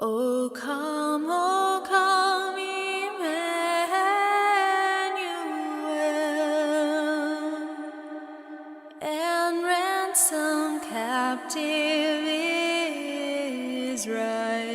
O come, Emmanuel, and ransom captive Israel.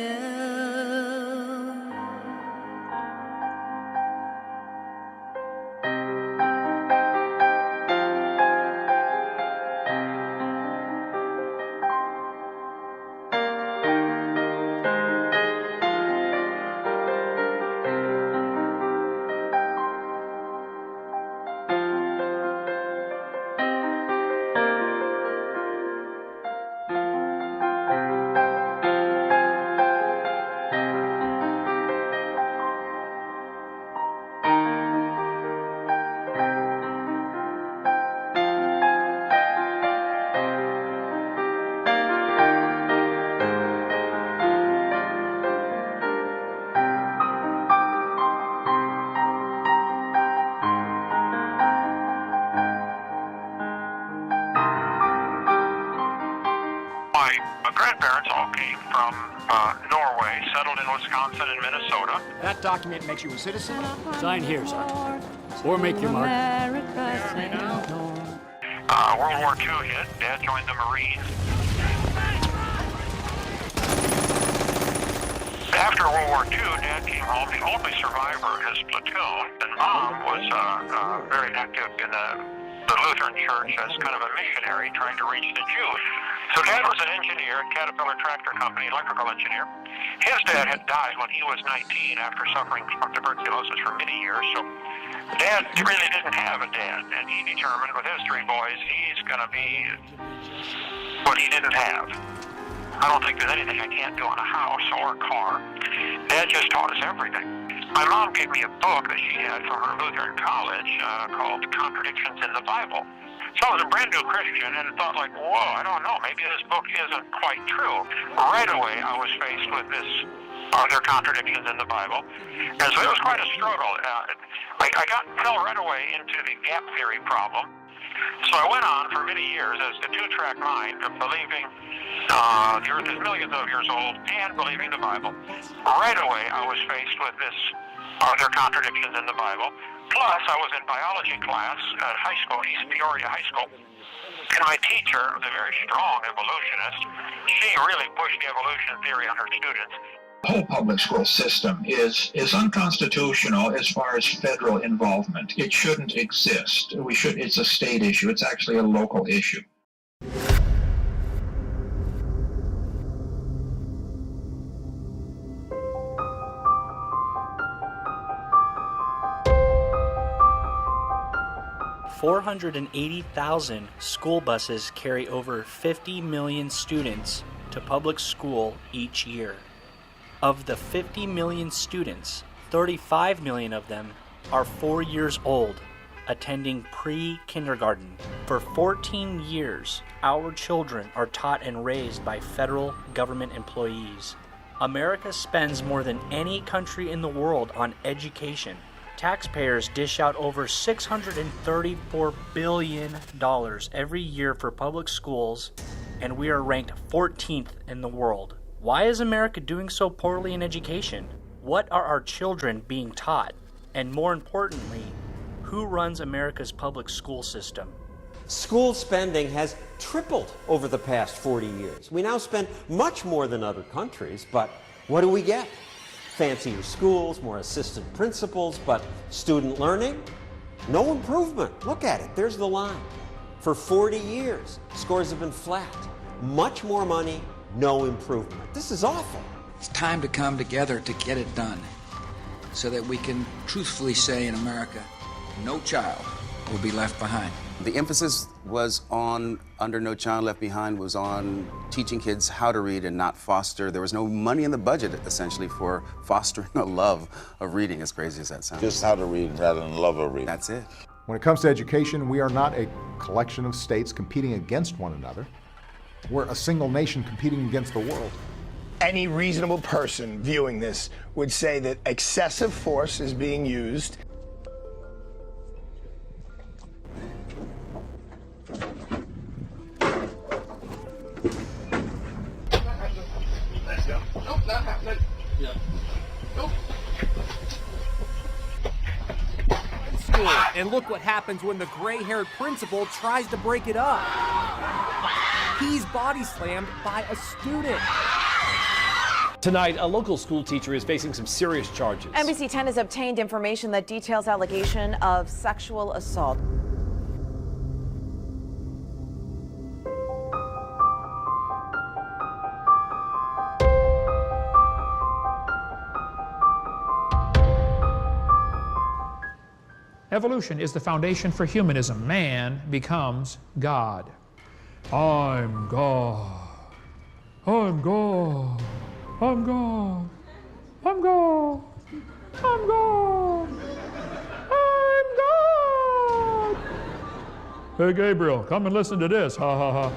My grandparents all came from Norway, settled in Wisconsin and Minnesota. That document makes you a citizen. Sign here, Sergeant. Or make your mark. World War II hit. Dad joined the Marines. After World War II, Dad came home, the only survivor of his platoon, and Mom was very active in the Lutheran Church as kind of a missionary trying to reach the Jews. So Dad was an engineer, Caterpillar Tractor Company, electrical engineer. His dad had died when he was 19 after suffering from tuberculosis for many years. So Dad really didn't have a dad, and he determined with his three boys he's going to be what he didn't have. I don't think there's anything I can't do on a house or a car. Dad just taught us everything. My mom gave me a book that she had from her Lutheran college called Contradictions in the Bible. So I was a brand new Christian and thought like, whoa, I don't know, maybe this book isn't quite true. Right away I was faced with this, are there contradictions in the Bible? And so it was quite a struggle. I fell right away into the gap theory problem. So I went on for many years as the two-track mind of believing the earth is millions of years old and believing the Bible. Right away I was faced with this, are there contradictions in the Bible? Plus, I was in biology class at high school, East Peoria High School, and my teacher was a very strong evolutionist. She really pushed the evolution theory on her students. The whole public school system is unconstitutional as far as federal involvement. It shouldn't exist. It's a state issue. It's actually a local issue. $480,000 school buses carry over 50 million students to public school each year. Of the 50 million students, 35 million of them are 4 years old, attending pre-kindergarten. For 14 years, our children are taught and raised by federal government employees. America spends more than any country in the world on education. Taxpayers dish out over $634 billion every year for public schools, and we are ranked 14th in the world. Why is America doing so poorly in education? What are our children being taught? And more importantly, who runs America's public school system? School spending has tripled over the past 40 years. We now spend much more than other countries, but what do we get? Fancier schools, more assistant principals, but student learning? No improvement. Look at it, there's the line. For 40 years, scores have been flat. Much more money, no improvement. This is awful. It's time to come together to get it done so that we can truthfully say in America, no child will be left behind. The emphasis was on, under No Child Left Behind, was on teaching kids how to read and not foster. There was no money in the budget, essentially, for fostering a love of reading, as crazy as that sounds. Just how to read rather than love of reading. That's it. When it comes to education, we are not a collection of states competing against one another. We're a single nation competing against the world. Any reasonable person viewing this would say that excessive force is being used. Let's go. Nope, not happening. And look what happens when the gray-haired principal tries to break it up. He's body slammed by a student. Tonight, a local school teacher is facing some serious charges. NBC 10 has obtained information that details allegation of sexual assault. Evolution is the foundation for humanism. Man becomes God. I'm God. I'm God. I'm God. I'm God. I'm God. I'm God. Hey, Gabriel, come and listen to this. Ha, ha, ha.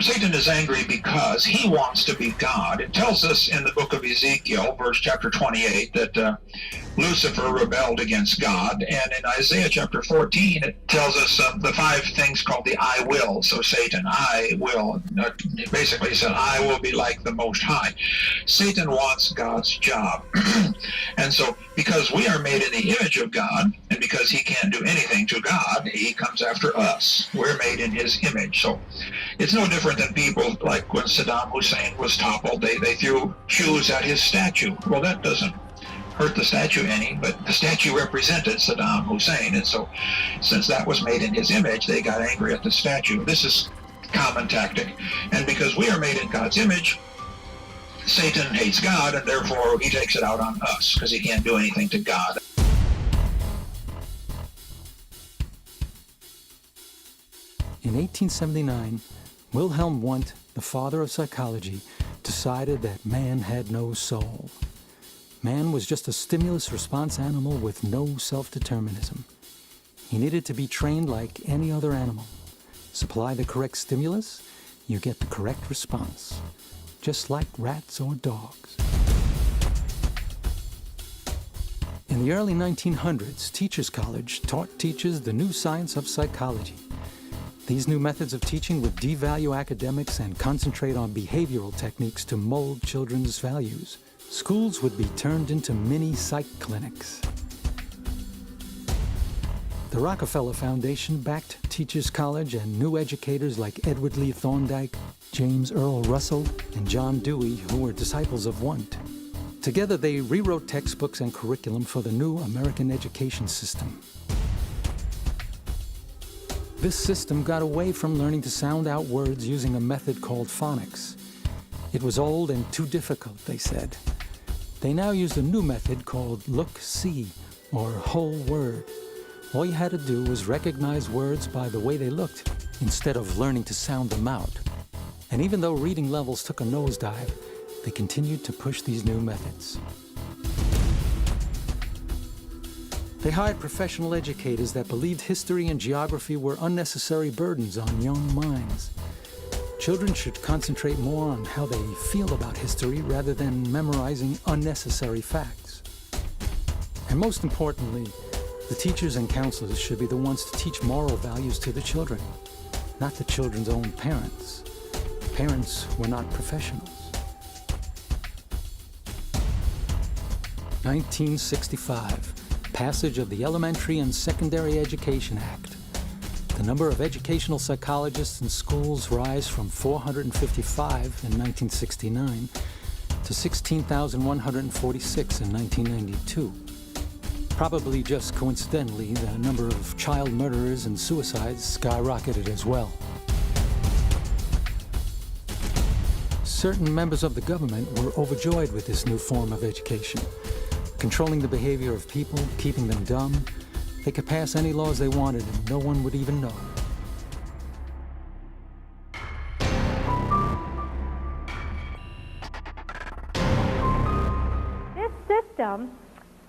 Satan is angry because he wants to be God. It tells us in the book of Ezekiel, verse chapter 28, that Lucifer rebelled against God. And in Isaiah chapter 14, it tells us the 5 things called the I will. So Satan, I will. Basically said, I will be like the Most High. Satan wants God's job. And so because we are made in the image of God, and because he can't do anything to God, he comes after us. We're made in his image. So it's no different than people like when Saddam Hussein was toppled, they threw shoes at his statue. Well, that doesn't hurt the statue any, but the statue represented Saddam Hussein, and so since that was made in his image, they got angry at the statue. This is common tactic, and because we are made in God's image, Satan hates God, and therefore he takes it out on us, because he can't do anything to God. In 1879, Wilhelm Wundt, the father of psychology, decided that man had no soul. Man was just a stimulus response animal with no self-determinism. He needed to be trained like any other animal. Supply the correct stimulus, you get the correct response, just like rats or dogs. In the early 1900s, Teachers College taught teachers the new science of psychology. These new methods of teaching would devalue academics and concentrate on behavioral techniques to mold children's values. Schools would be turned into mini psych clinics. The Rockefeller Foundation backed Teachers College and new educators like Edward Lee Thorndike, James Earl Russell, and John Dewey, who were disciples of Wundt. Together, they rewrote textbooks and curriculum for the new American education system. This system got away from learning to sound out words using a method called phonics. It was old and too difficult, they said. They now used a new method called look-see, or whole word. All you had to do was recognize words by the way they looked, instead of learning to sound them out. And even though reading levels took a nosedive, they continued to push these new methods. They hired professional educators that believed history and geography were unnecessary burdens on young minds. Children should concentrate more on how they feel about history rather than memorizing unnecessary facts. And most importantly, the teachers and counselors should be the ones to teach moral values to the children, not the children's own parents. Parents were not professionals. 1965. Passage of the Elementary and Secondary Education Act. The number of educational psychologists in schools rise from 455 in 1969 to 16,146 in 1992. Probably just coincidentally, the number of child murderers and suicides skyrocketed as well. Certain members of the government were overjoyed with this new form of education. Controlling the behavior of people, keeping them dumb, they could pass any laws they wanted and no one would even know. This system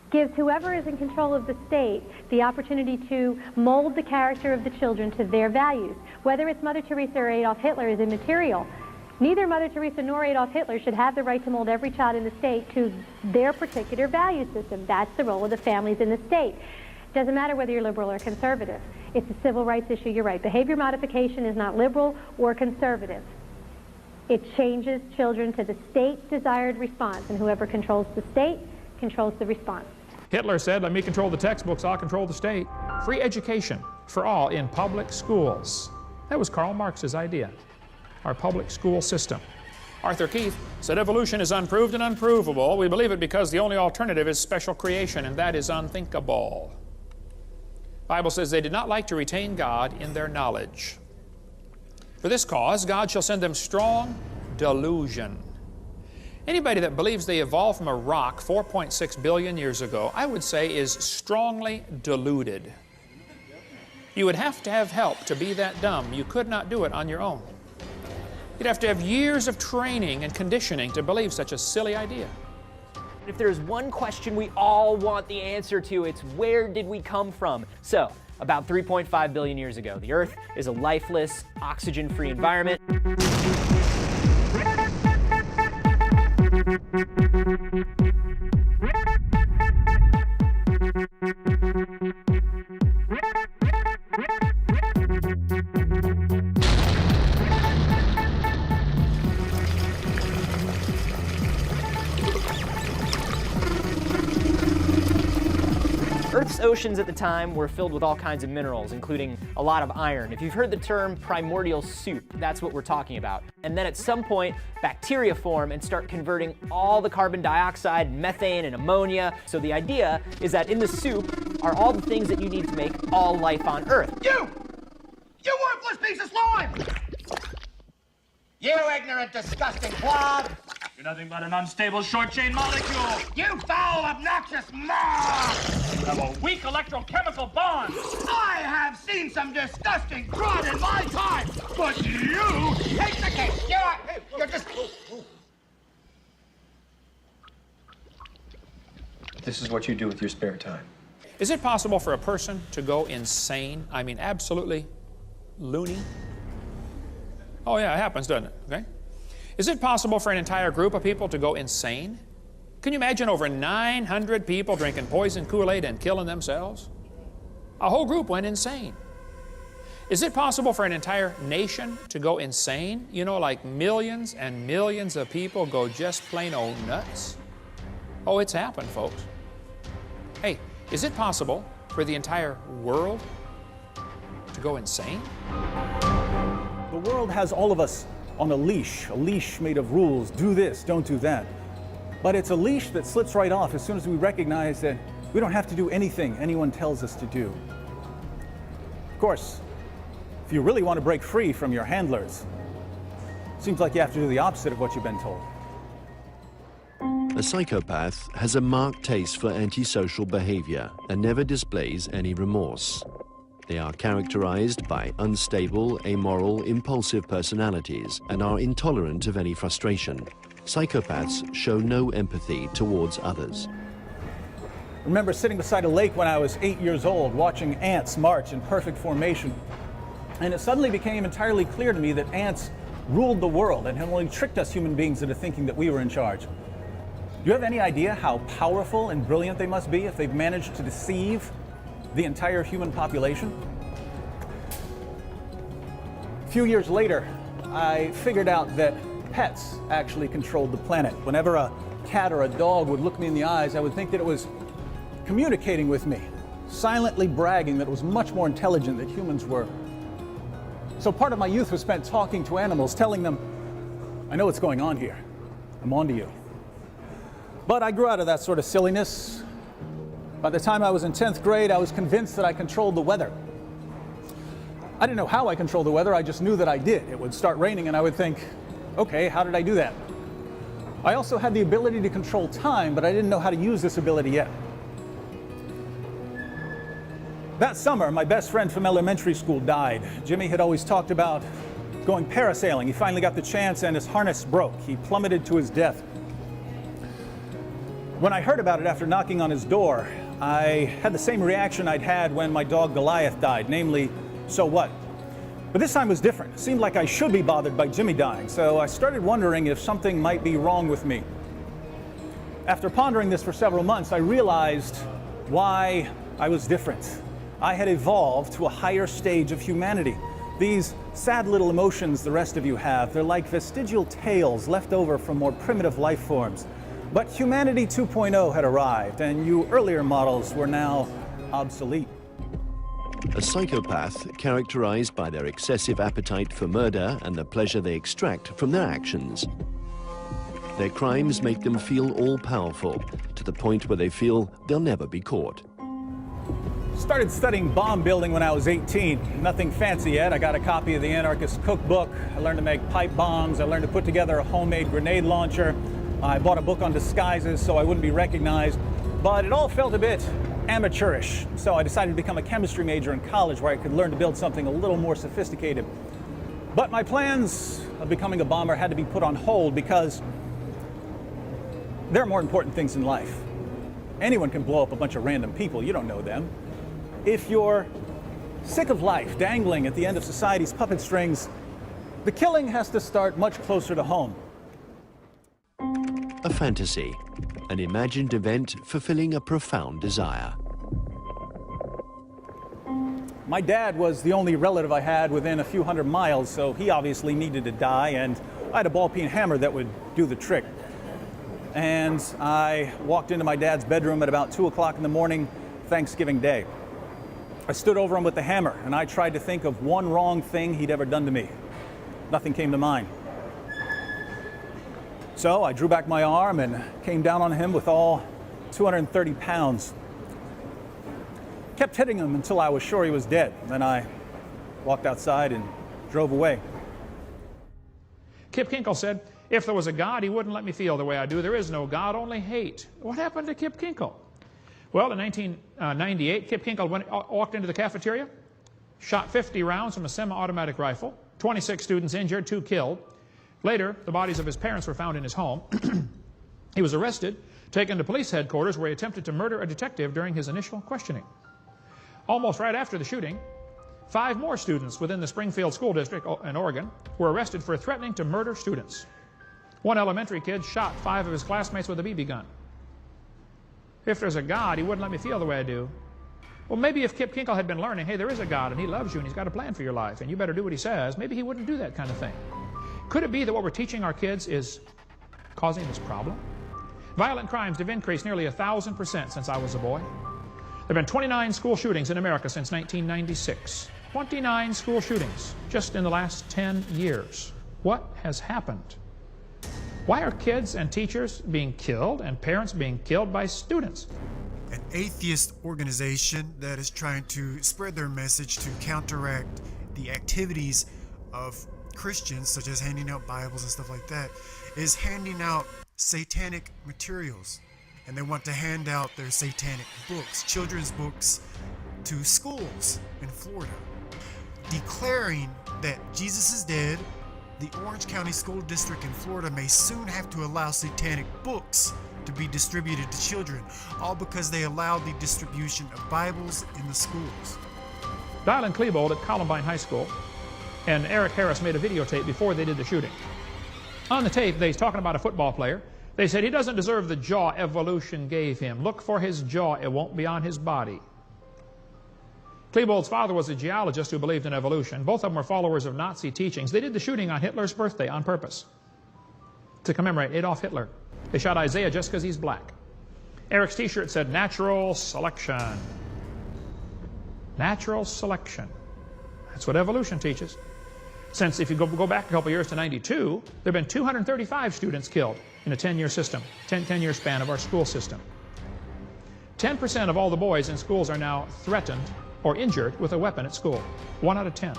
gives whoever is in control of the state the opportunity to mold the character of the children to their values. Whether it's Mother Teresa or Adolf Hitler is immaterial. Neither Mother Teresa nor Adolf Hitler should have the right to mold every child in the state to their particular value system. That's the role of the families in the state. It doesn't matter whether you're liberal or conservative. It's a civil rights issue, you're right. Behavior modification is not liberal or conservative. It changes children to the state-desired response, and whoever controls the state controls the response. Hitler said, let me control the textbooks, I'll control the state. Free education for all in public schools. That was Karl Marx's idea, our public school system. Arthur Keith said evolution is unproved and unprovable. We believe it because the only alternative is special creation, and that is unthinkable. The Bible says they did not like to retain God in their knowledge. For this cause, God shall send them strong delusion. Anybody that believes they evolved from a rock 4.6 billion years ago, I would say is strongly deluded. You would have to have help to be that dumb. You could not do it on your own. You'd have to have years of training and conditioning to believe such a silly idea. If there's one question we all want the answer to, it's where did we come from? So, about 3.5 billion years ago, the Earth is a lifeless, oxygen-free environment. Earth's oceans at the time were filled with all kinds of minerals, including a lot of iron. If you've heard the term primordial soup, that's what we're talking about. And then at some point, bacteria form and start converting all the carbon dioxide, methane, and ammonia. So the idea is that in the soup are all the things that you need to make all life on Earth. You worthless piece of slime! You ignorant, disgusting blob! You're nothing but an unstable short-chain molecule! You foul, obnoxious moth! You have a weak electrochemical bond! I have seen some disgusting crud in my time, but you take the cake! You're just... This is what you do with your spare time. Is it possible for a person to go insane? I mean, absolutely loony? Oh yeah, it happens, doesn't it? Okay. Is it possible for an entire group of people to go insane? Can you imagine over 900 people drinking poison Kool-Aid and killing themselves? A whole group went insane. Is it possible for an entire nation to go insane? You know, like millions and millions of people go just plain old nuts? Oh, it's happened, folks. Hey, is it possible for the entire world to go insane? The world has all of us on a leash made of rules. Do this, don't do that. But it's a leash that slips right off as soon as we recognize that we don't have to do anything anyone tells us to do. Of course, if you really want to break free from your handlers, it seems like you have to do the opposite of what you've been told. A psychopath has a marked taste for antisocial behavior and never displays any remorse. They are characterized by unstable, amoral, impulsive personalities and are intolerant of any frustration. Psychopaths show no empathy towards others. I remember sitting beside a lake when I was 8 years old, watching ants march in perfect formation. And it suddenly became entirely clear to me that ants ruled the world and had only tricked us human beings into thinking that we were in charge. Do you have any idea how powerful and brilliant they must be if they've managed to deceive the entire human population? A few years later, I figured out that pets actually controlled the planet. Whenever a cat or a dog would look me in the eyes, I would think that it was communicating with me, silently bragging that it was much more intelligent than humans were. So part of my youth was spent talking to animals, telling them, I know what's going on here. I'm on to you. But I grew out of that sort of silliness. By the time I was in 10th grade, I was convinced that I controlled the weather. I didn't know how I controlled the weather, I just knew that I did. It would start raining and I would think, okay, how did I do that? I also had the ability to control time, but I didn't know how to use this ability yet. That summer, my best friend from elementary school died. Jimmy had always talked about going parasailing. He finally got the chance and his harness broke. He plummeted to his death. When I heard about it after knocking on his door, I had the same reaction I'd had when my dog Goliath died, namely, so what? But this time was different. It seemed like I should be bothered by Jimmy dying, so I started wondering if something might be wrong with me. After pondering this for several months, I realized why I was different. I had evolved to a higher stage of humanity. These sad little emotions the rest of you have, they're like vestigial tales left over from more primitive life forms. But humanity 2.0 had arrived, and you earlier models were now obsolete. A psychopath characterized by their excessive appetite for murder and the pleasure they extract from their actions. Their crimes make them feel all-powerful, to the point where they feel they'll never be caught. Started studying bomb building when I was 18. Nothing fancy yet. I got a copy of the Anarchist Cookbook. I learned to make pipe bombs. I learned to put together a homemade grenade launcher. I bought a book on disguises so I wouldn't be recognized. But it all felt a bit amateurish. So I decided to become a chemistry major in college where I could learn to build something a little more sophisticated. But my plans of becoming a bomber had to be put on hold because there are more important things in life. Anyone can blow up a bunch of random people. You don't know them. If you're sick of life dangling at the end of society's puppet strings, the killing has to start much closer to home. A fantasy, an imagined event fulfilling a profound desire. My dad was the only relative I had within a few hundred miles, so he obviously needed to die, and I had a ball-peen hammer that would do the trick. And I walked into my dad's bedroom at about 2 o'clock in the morning, Thanksgiving Day. I stood over him with the hammer, and I tried to think of one wrong thing he'd ever done to me. Nothing came to mind. So I drew back my arm and came down on him with all 230 pounds. Kept hitting him until I was sure he was dead. Then I walked outside and drove away. Kip Kinkle said, if there was a God, he wouldn't let me feel the way I do. There is no God, only hate. What happened to Kip Kinkle? Well, in 1998, Kip Kinkle walked into the cafeteria, shot 50 rounds from a semi-automatic rifle, 26 students injured, 2 killed. Later, the bodies of his parents were found in his home. He was arrested, taken to police headquarters where he attempted to murder a detective during his initial questioning. Almost right after the shooting, 5 more students within the Springfield School District in Oregon were arrested for threatening to murder students. One elementary kid shot 5 of his classmates with a BB gun. If there's a God, he wouldn't let me feel the way I do. Well, maybe if Kip Kinkle had been learning, hey, there is a God and he loves you and he's got a plan for your life and you better do what he says, maybe he wouldn't do that kind of thing. Could it be that what we're teaching our kids is causing this problem? Violent crimes have increased nearly 1,000% since I was a boy. There have been 29 school shootings in America since 1996. 29 school shootings just in the last 10 years. What has happened? Why are kids and teachers being killed and parents being killed by students? An atheist organization that is trying to spread their message to counteract the activities of Christians, such as handing out Bibles and stuff like that, is handing out satanic materials. And they want to hand out their satanic books, children's books, to schools in Florida, declaring that Jesus is dead. The Orange County School District in Florida may soon have to allow satanic books to be distributed to children, all because they allowed the distribution of Bibles in the schools. Dylan Klebold at Columbine High School and Eric Harris made a videotape before they did the shooting. On the tape, they're talking about a football player. They said he doesn't deserve the jaw evolution gave him. Look for his jaw, it won't be on his body. Klebold's father was a geologist who believed in evolution. Both of them were followers of Nazi teachings. They did the shooting on Hitler's birthday on purpose to commemorate Adolf Hitler. They shot Isaiah just because he's black. Eric's t-shirt said, natural selection. Natural selection. That's what evolution teaches. Since, if you go back a couple years to 92, there have been 235 students killed in a 10-year system, 10-year span of our school system. 10% of all the boys in schools are now threatened or injured with a weapon at school. 1 out of 10.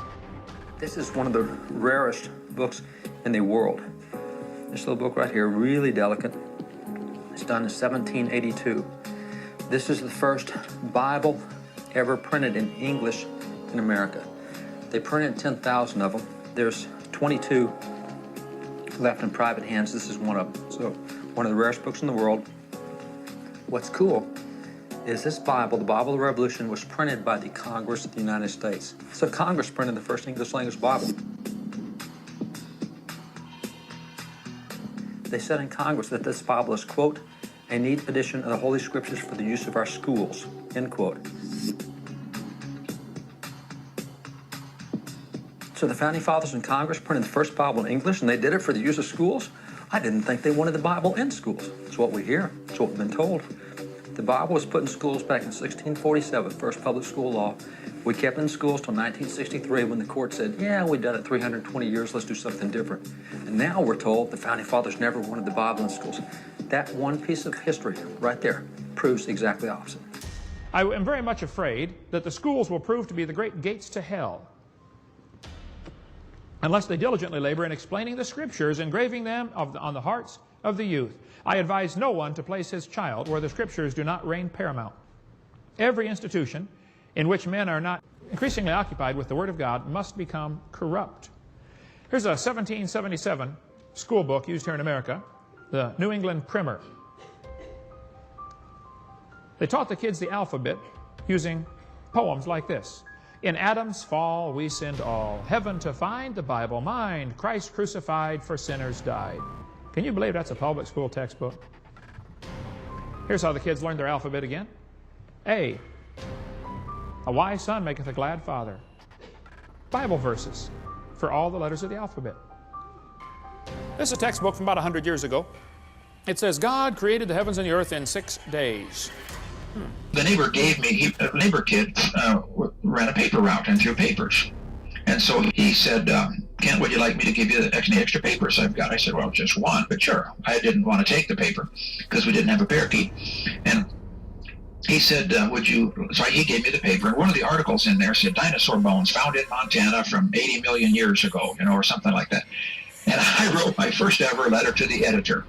This is one of the rarest books in the world. This little book right here, really delicate. It's done in 1782. This is the first Bible ever printed in English in America. They printed 10,000 of them. There's 22 left in private hands. This is one of them. So, one of the rarest books in the world. What's cool is this Bible, the Bible of the Revolution, was printed by the Congress of the United States. So Congress printed the first English language Bible. They said in Congress that this Bible is, quote, a neat edition of the Holy Scriptures for the use of our schools, end quote. So the Founding Fathers in Congress printed the first Bible in English, and they did it for the use of schools? I didn't think they wanted the Bible in schools. It's what we hear. It's what we've been told. The Bible was put in schools back in 1647, first public school law. We kept it in schools till 1963 when the court said, yeah, we've done it 320 years, let's do something different. And now we're told the Founding Fathers never wanted the Bible in schools. That one piece of history right there proves exactly the opposite. I am very much afraid that the schools will prove to be the great gates to hell unless they diligently labor in explaining the Scriptures, engraving them on the hearts of the youth. I advise no one to place his child where the Scriptures do not reign paramount. Every institution in which men are not increasingly occupied with the Word of God must become corrupt. Here's a 1777 school book used here in America, the New England Primer. They taught the kids the alphabet using poems like this. In Adam's fall we sinned all, heaven to find, the Bible mind, Christ crucified for sinners died. Can you believe that's a public school textbook? Here's how the kids learned their alphabet again. A wise son maketh a glad father. Bible verses for all the letters of the alphabet. This is a textbook from about 100 years ago. It says, God created the heavens and the earth in 6 days. The neighbor gave me, a neighbor kid ran a paper route and threw papers. And so he said, Kent, would you like me to give you any extra papers I've got? I said, well, just one, but sure. I didn't want to take the paper because we didn't have a parakeet. And he said, so he gave me the paper, and one of the articles in there said dinosaur bones found in Montana from 80 million years ago, or something like that. And I wrote my first ever letter to the editor.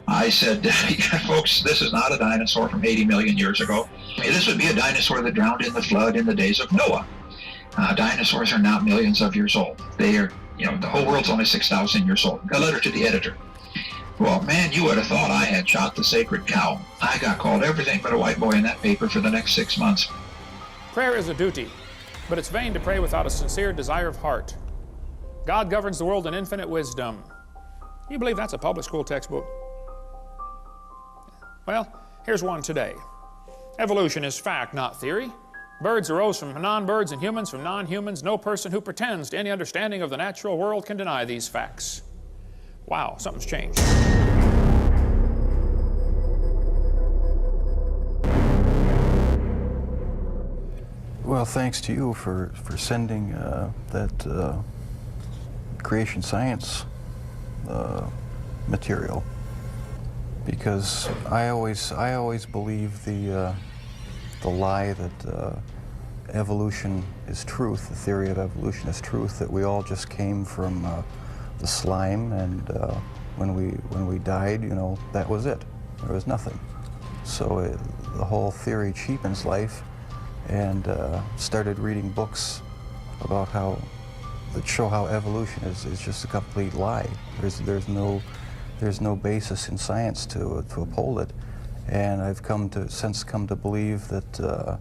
I said, folks, this is not a dinosaur from 80 million years ago. This would be a dinosaur that drowned in the flood in the days of Noah. Dinosaurs are not millions of years old. They are, the whole world's only 6,000 years old. A letter to the editor. Well, man, you would have thought I had shot the sacred cow. I got called everything but a white boy in that paper for the next 6 months. Prayer is a duty, but it's vain to pray without a sincere desire of heart. God governs the world in infinite wisdom. You believe that's a public school textbook? Well, here's one today. Evolution is fact, not theory. Birds arose from non-birds and humans from non-humans. No person who pretends to any understanding of the natural world can deny these facts. Wow, something's changed. Well, thanks to you for sending that creation science material, because I always believe the lie that evolution is truth, the theory of evolution is truth, that we all just came from the slime, and when we died, that was it. There was nothing. So the whole theory cheapens life, and started reading books about that show how evolution is just a complete lie. There's no basis in science to uphold it, and I've since come to believe that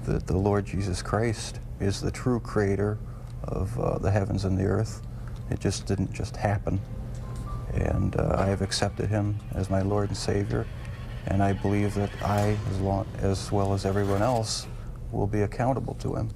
that the Lord Jesus Christ is the true creator of the heavens and the earth. It just didn't just happen, and I have accepted Him as my Lord and Savior, and I believe that I, as well as everyone else, will be accountable to Him.